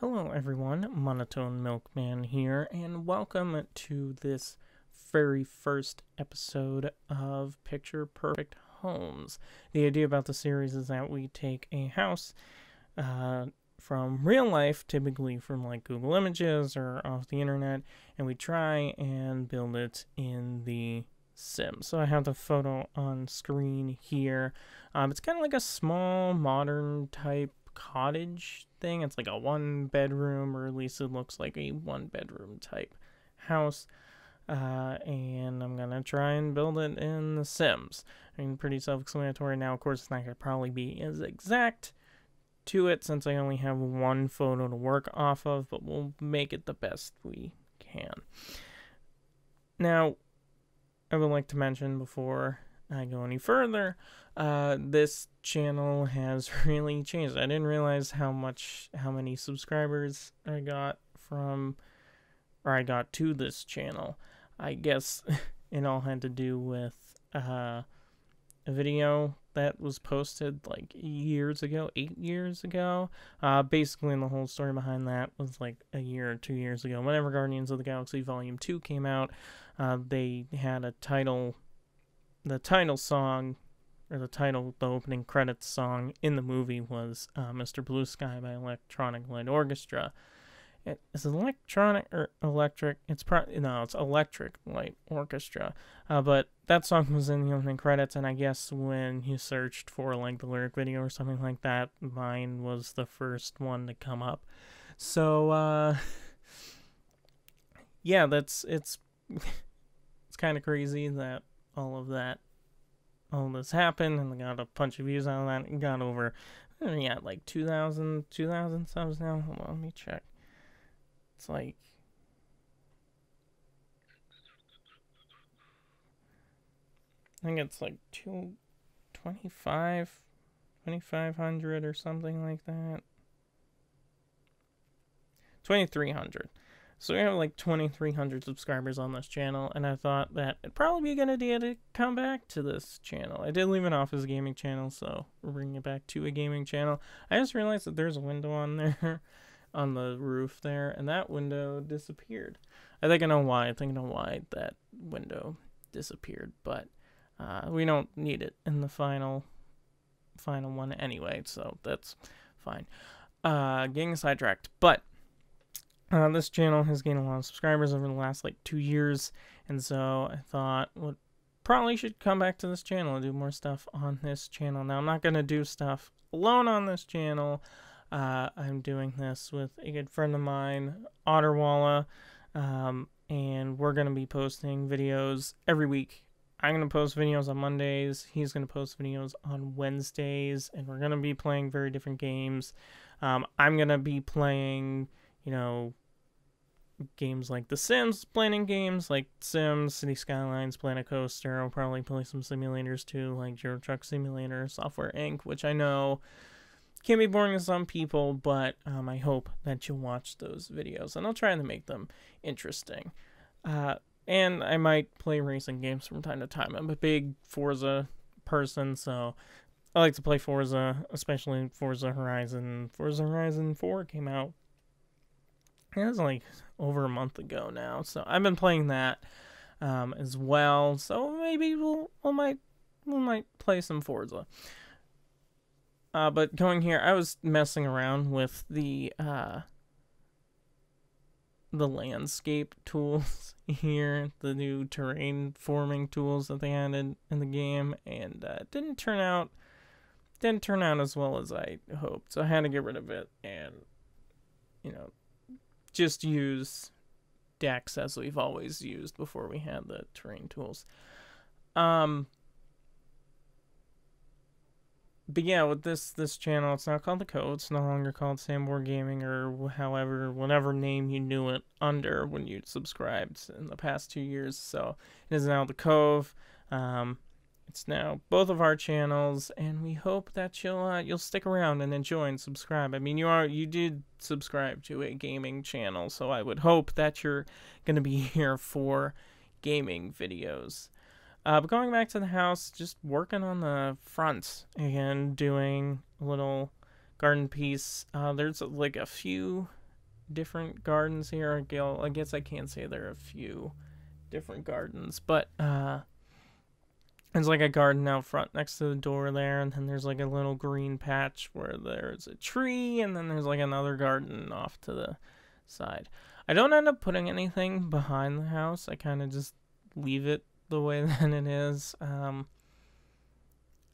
Hello everyone, Monotone Milkman here, and welcome to this very first episode of Picture Perfect Homes. The idea about the series is that we take a house from real life, typically from like Google Images or off the internet, and we try and build it in the Sims. So I have the photo on screen here. It's kind of like a small modern type cottage thing. It's like a one bedroom, or at least it looks like a one bedroom type house. And I'm gonna try and build it in The Sims. I mean, pretty self-explanatory. Now, of course, it's not gonna probably be as exact to it since I only have one photo to work off of, but we'll make it the best we can. Now, I would like to mention before I go any further, this channel has really changed. I didn't realize how many subscribers I got to this channel. I guess it all had to do with a video that was posted like 8 years ago. Basically, and the whole story behind that was like a year or 2 years ago. Whenever Guardians of the Galaxy Volume 2 came out, they had the title song, or the opening credits song in the movie was Mr. Blue Sky by Electronic Light Orchestra. Is it electronic or electric? It's Electric Light Orchestra. But that song was in the opening credits, and I guess when you searched for like the lyric video or something like that, mine was the first one to come up. So yeah, it's kind of crazy that all this happened, and I got a bunch of views out of that. It got over, like 2,000 subs now. Hold on, let me check. It's like, I think it's like 2,500 or something like that. 2,300. So we have like 2,300 subscribers on this channel, and I thought that it'd probably be a good idea to come back to this channel. I did leave it off as a gaming channel, so we're bringing it back to a gaming channel. I just realized that there's a window on there, on the roof there, and that window disappeared. I think I know why that window disappeared, but we don't need it in the final one anyway, so that's fine. Getting sidetracked, but this channel has gained a lot of subscribers over the last like 2 years, and so I thought probably should come back to this channel and do more stuff on this channel. Now, I'm not going to do stuff alone on this channel. I'm doing this with a good friend of mine, Otterwalla, and we're going to be posting videos every week. I'm going to post videos on Mondays, he's going to post videos on Wednesdays, and we're going to be playing very different games. I'm going to be playing, games like The Sims, planning games like Sims, City Skylines, Planet Coaster. I'll probably play some simulators too, like Euro Truck Simulator, Software Inc., which I know can be boring to some people, but I hope that you'll watch those videos, and I'll try to make them interesting. And I might play racing games from time to time. I'm a big Forza person, so I like to play Forza, especially Forza Horizon. Forza Horizon 4 came out, it was like over a month ago now, so I've been playing that as well. So maybe we might play some Forza. But going here, I was messing around with the landscape tools here, the new terrain forming tools that they added in the game, and it didn't turn out as well as I hoped. So I had to get rid of it and just use Dex as we've always used before we had the terrain tools. But yeah, with this channel, it's not called the Cove. It's no longer called Sandboard Gaming, or whatever name you knew it under when you subscribed in the past 2 years. So it is now the Cove. It's now both of our channels, and we hope that you'll stick around and enjoy and subscribe. I mean, you did subscribe to a gaming channel, so I would hope that you're gonna be here for gaming videos. But going back to the house, just working on the front and doing a little garden piece. There's like a few different gardens here. I guess I can't say there are a few different gardens, but there's like a garden out front next to the door there, and then there's like a little green patch where there's a tree, and then there's like another garden off to the side. I don't end up putting anything behind the house. I kind of just leave it the way that it is.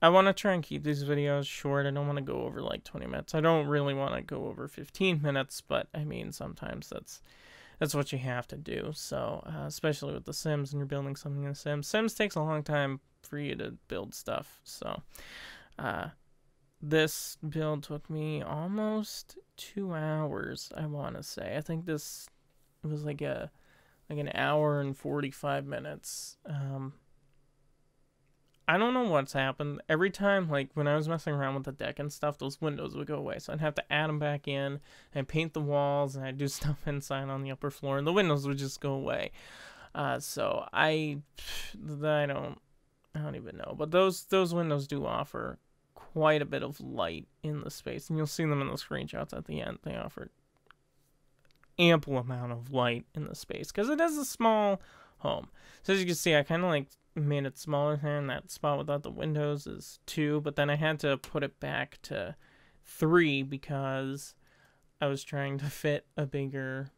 I want to try and keep these videos short. I don't want to go over like 20 minutes. I don't really want to go over 15 minutes, but I mean, sometimes that's what you have to do. So, especially with The Sims and you're building something in The Sims. Sims takes a long time for you to build stuff. So, this build took me almost 2 hours, I want to say. I think this was like an hour and 45 minutes. I don't know what's happened. Every time, like, when I was messing around with the deck and stuff, those windows would go away. So I'd have to add them back in and paint the walls, and I'd do stuff inside on the upper floor, and the windows would just go away. So I don't even know. But those windows do offer quite a bit of light in the space, and you'll see them in the screenshots at the end. They offer ample amount of light in the space, because it is a small home. So as you can see, I kind of like made it smaller here, and that spot without the windows is 2, but then I had to put it back to 3 because I was trying to fit a bigger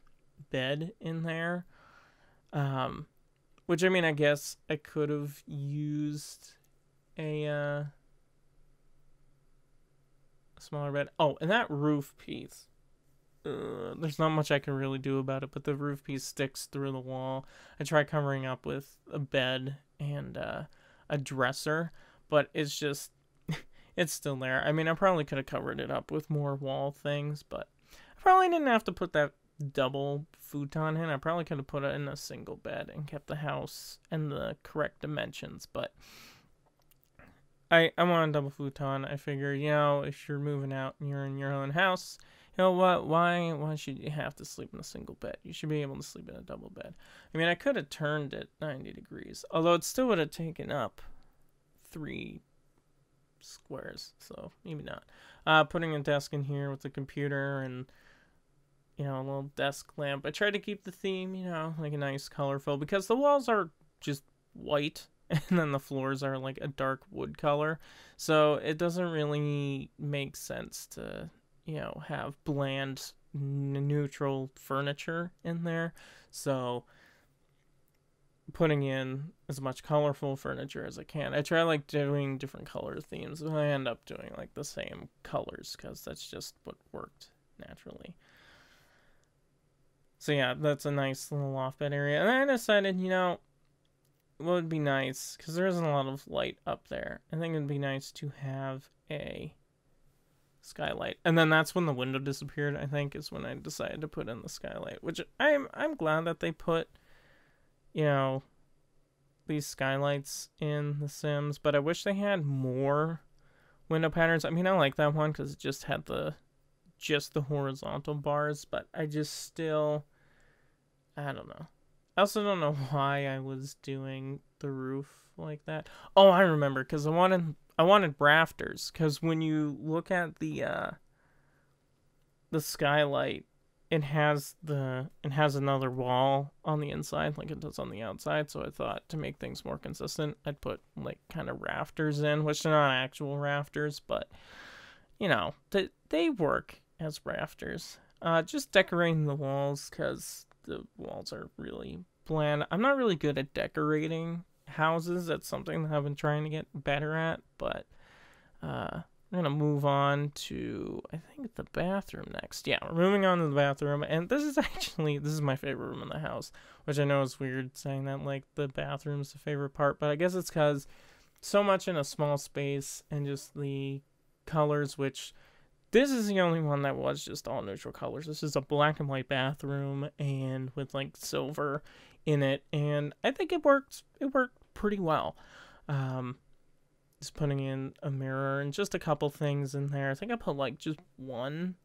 bed in there. Which, I mean, I guess I could have used a smaller bed. Oh, and that roof piece. There's not much I can really do about it, but the roof piece sticks through the wall. I tried covering up with a bed and a dresser, but it's just, it's still there. I mean, I probably could have covered it up with more wall things, but I probably didn't have to put that double futon in. I probably could have put it in a single bed and kept the house and the correct dimensions, but I want a double futon. I figured, you know, if you're moving out and you're in your own house, you know what, why should you have to sleep in a single bed? You should be able to sleep in a double bed. I mean, I could have turned it 90 degrees, although it still would have taken up 3 squares, so maybe not. Putting a desk in here with a computer and, you know, a little desk lamp. I tried to keep the theme, you know, like a nice colorful, because the walls are just white, and then the floors are like a dark wood color, so it doesn't really make sense to, you know, have bland, neutral furniture in there. So putting in as much colorful furniture as I can. I try like doing different color themes, and I end up doing like the same colors because that's just what worked naturally. So yeah, that's a nice little loft bed area. And I decided, you know, what would be nice, because there isn't a lot of light up there, I think it'd be nice to have a skylight. And then that's when the window disappeared, I think, is when I decided to put in the skylight, which I'm glad that they put, you know, these skylights in The Sims, but I wish they had more window patterns. I mean, I like that one because it just had the horizontal bars, but I don't know. I also don't know why I was doing the roof like that. Oh, I remember, because I wanted rafters, because when you look at the skylight, it has another wall on the inside like it does on the outside. So I thought, to make things more consistent, I'd put like kind of rafters in, which they're not actual rafters, but you know, they work as rafters. Just decorating the walls, because the walls are really bland. I'm not really good at decorating houses. That's something that I've been trying to get better at, but I'm gonna move on to, I think, the bathroom next. Yeah, we're moving on to the bathroom, and this is my favorite room in the house, which I know is weird saying that, like, the bathroom's the favorite part, but I guess it's because so much in a small space, and just the colors, which this is the only one that was just all neutral colors. This is a black and white bathroom, and with like silver in it, and I think it worked pretty well. Just putting in a mirror and just a couple things in there. I think I put like just one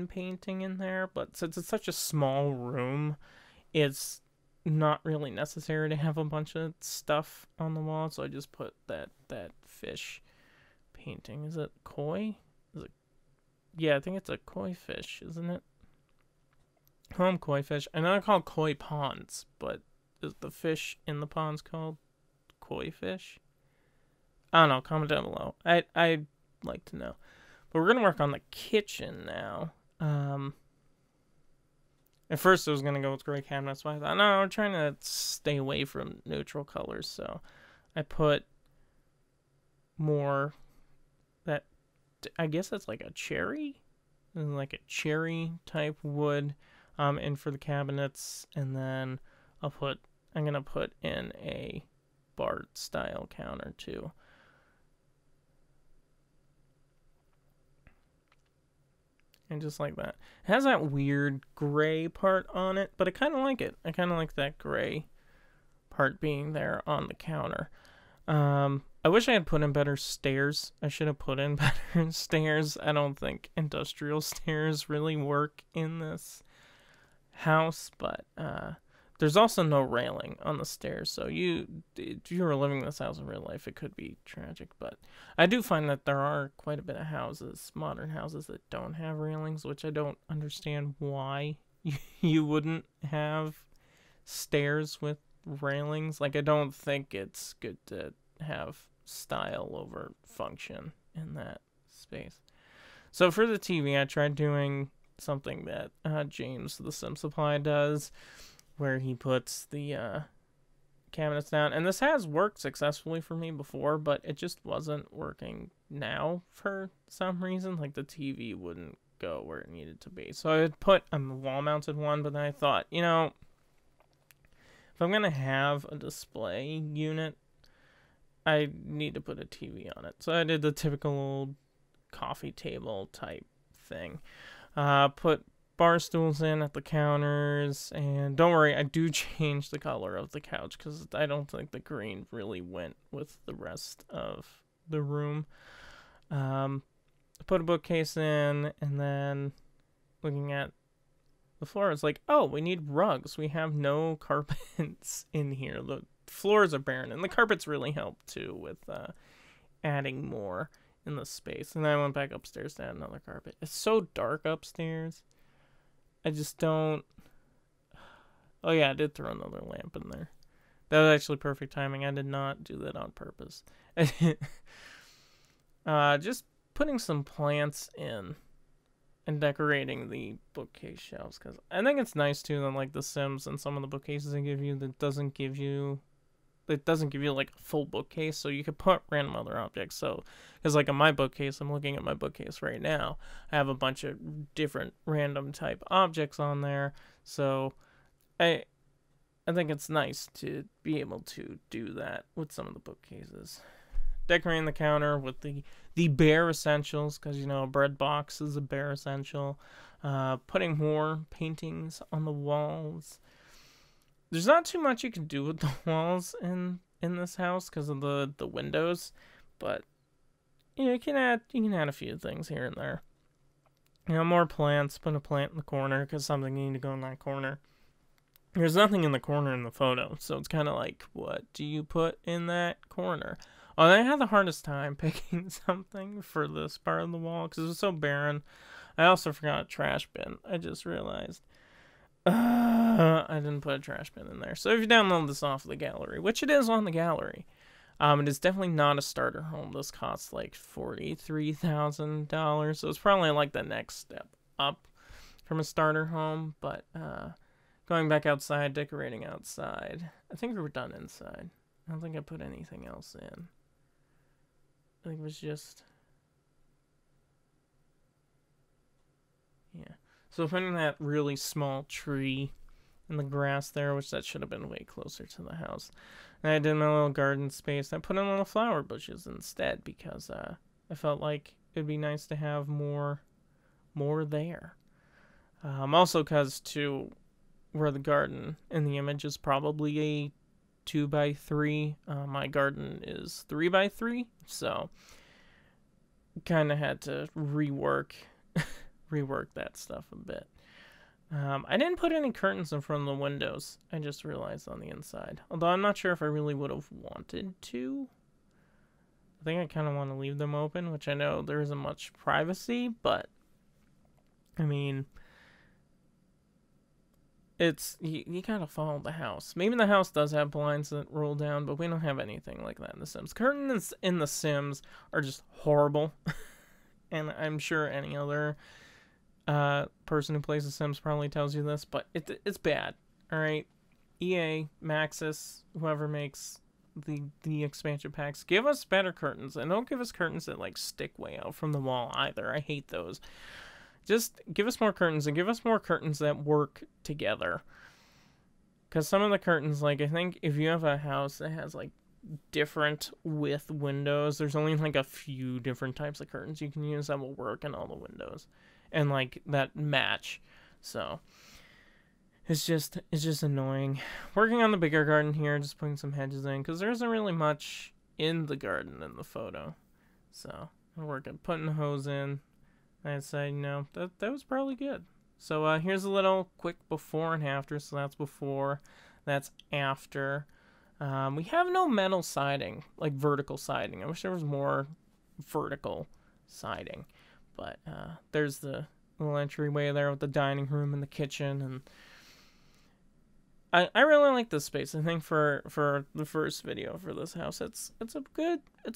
painting in there, but since it's such a small room, it's not really necessary to have a bunch of stuff on the wall, so I just put that fish painting. Is it koi? Yeah, I think it's a koi fish, isn't it? home koi fish. I know they're called koi ponds, but is the fish in the ponds called koi fish? I don't know. Comment down below. I'd like to know. But we're gonna work on the kitchen now. At first I was gonna go with gray cabinets, but I thought no, I'm trying to stay away from neutral colors, so I put more that I guess that's like a cherry type wood in for the cabinets, and then I'm gonna put in a Bart style counter too. And just like that. It has that weird gray part on it, but I kind of like it. I kind of like that gray part being there on the counter. I wish I had put in better stairs. I should have put in better stairs. I don't think industrial stairs really work in this house, but there's also no railing on the stairs, so if you were living in this house in real life, it could be tragic. But I do find that there are quite a bit of houses, modern houses, that don't have railings, which I don't understand why you wouldn't have stairs with railings. Like, I don't think it's good to have style over function in that space. So for the TV, I tried doing something that James the Sim Supply does, where he puts the cabinets down. And this has worked successfully for me before, but it just wasn't working now for some reason. Like, the TV wouldn't go where it needed to be. So I had put a wall-mounted one, but then I thought, you know, if I'm going to have a display unit, I need to put a TV on it. So I did the typical old coffee table type thing. Put bar stools in at the counters, and don't worry, I do change the color of the couch because I don't think the green really went with the rest of the room. Put a bookcase in, and then looking at the floor, it's like, oh, we need rugs. We have no carpets in here. The floors are barren, and the carpets really help too with adding more in the space. And then I went back upstairs to add another carpet. It's so dark upstairs. I just don't... Oh yeah, I did throw another lamp in there. That was actually perfect timing. I did not do that on purpose. Just putting some plants in and decorating the bookcase shelves, because I think it's nice too that, like, The Sims and some of the bookcases they give you, that doesn't give you like a full bookcase, so you could put random other objects. So, because like in my bookcase, I'm looking at my bookcase right now, I have a bunch of different random type objects on there. So I think it's nice to be able to do that with some of the bookcases. Decorating the counter with the bare essentials, because, you know, a bread box is a bare essential. Putting more paintings on the walls. There's not too much you can do with the walls in this house because of the windows, but you know, you can add a few things here and there. You know, more plants. Put a plant in the corner because something need to go in that corner. There's nothing in the corner in the photo, so it's kind of like, what do you put in that corner? Oh, I had the hardest time picking something for this part of the wall because it was so barren. I also forgot a trash bin. I just realized. I didn't put a trash bin in there. So if you download this off of the gallery, which it is on the gallery, it is definitely not a starter home. This costs like $43,000. So it's probably like the next step up from a starter home. But going back outside, decorating outside. I think we were done inside. I don't think I put anything else in. I think it was just... yeah. So putting that really small tree in the grass there, which that should have been way closer to the house. And I did my little garden space. I put in little flower bushes instead because I felt like it'd be nice to have more there. Also because to where the garden in the image is probably a 2x3. My garden is 3x3, so kind of had to rework that stuff a bit. I didn't put any curtains in front of the windows. I just realized on the inside. Although I'm not sure if I really would have wanted to. I think I kind of want to leave them open, which I know there isn't much privacy, but I mean, you gotta follow the house. Maybe the house does have blinds that roll down, but we don't have anything like that in The Sims. Curtains in The Sims are just horrible. And I'm sure any other person who plays The Sims probably tells you this, but it's bad. Alright? EA, Maxis, whoever makes the expansion packs, give us better curtains, and don't give us curtains that like stick way out from the wall either. I hate those. Just give us more curtains, and give us more curtains that work together. Because some of the curtains, like, I think if you have a house that has like different width windows, there's only like a few different types of curtains you can use that will work in all the windows and like that match. So it's just annoying. Working on the bigger garden here, just putting some hedges in, because there isn't really much in the garden in the photo. So I'm working, putting the hose in. I'd say, that was probably good. So here's a little quick before and after. So that's before, that's after. We have no metal siding, like vertical siding. I wish there was more vertical siding. But there's the little entryway there with the dining room and the kitchen, and I really like this space. I think for the first video for this house, it's a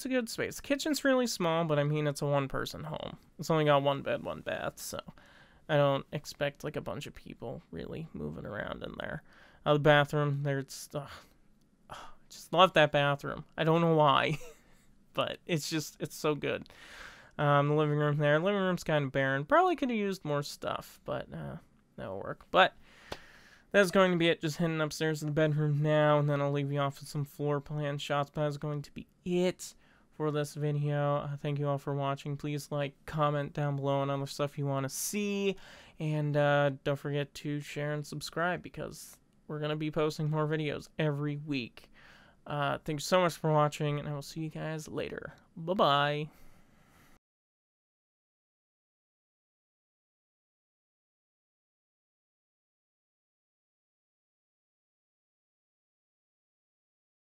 good space. The kitchen's really small, but I mean it's a one-person home. It's only got one bed, one bath, so I don't expect like a bunch of people really moving around in there. The bathroom there, it's I just love that bathroom. I don't know why, but it's so good. The living room there. The living room's kind of barren. Probably could have used more stuff, but that'll work. But that's going to be it. Just heading upstairs to the bedroom now, and then I'll leave you off with some floor plan shots. But that's going to be it for this video. Thank you all for watching. Please like, comment down below on other stuff you want to see, and don't forget to share and subscribe, because we're going to be posting more videos every week. Thank you so much for watching, and I will see you guys later. Bye-bye.